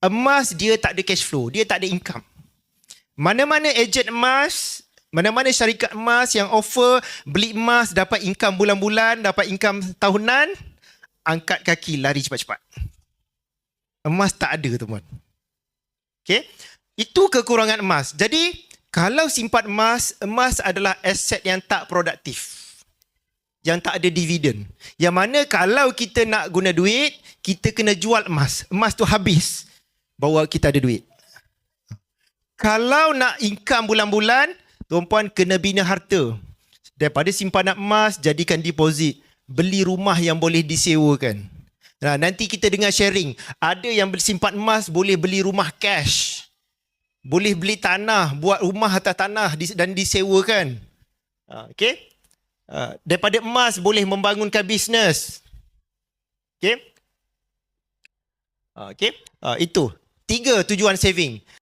emas dia tak ada cash flow, dia tak ada income. Mana-mana ejen emas, mana-mana syarikat emas yang offer beli emas dapat income bulan-bulan, dapat income tahunan, angkat kaki lari cepat-cepat. Emas tak ada, teman. Okay? Itu kekurangan emas. Jadi, kalau simpan emas, emas adalah aset yang tak produktif. Yang tak ada dividen. Yang mana kalau kita nak guna duit, kita kena jual emas. Emas tu habis, baru kita ada duit. Kalau nak income bulan-bulan, tuan-puan kena bina harta. Daripada simpanan emas, jadikan deposit. Beli rumah yang boleh disewakan. Nah, nanti kita dengar sharing. Ada yang simpan emas, boleh beli rumah cash. Boleh beli tanah, buat rumah atas tanah dan disewakan. Okay? Daripada emas, boleh membangunkan bisnes. Okay? Okay? Itu 3 tujuan saving.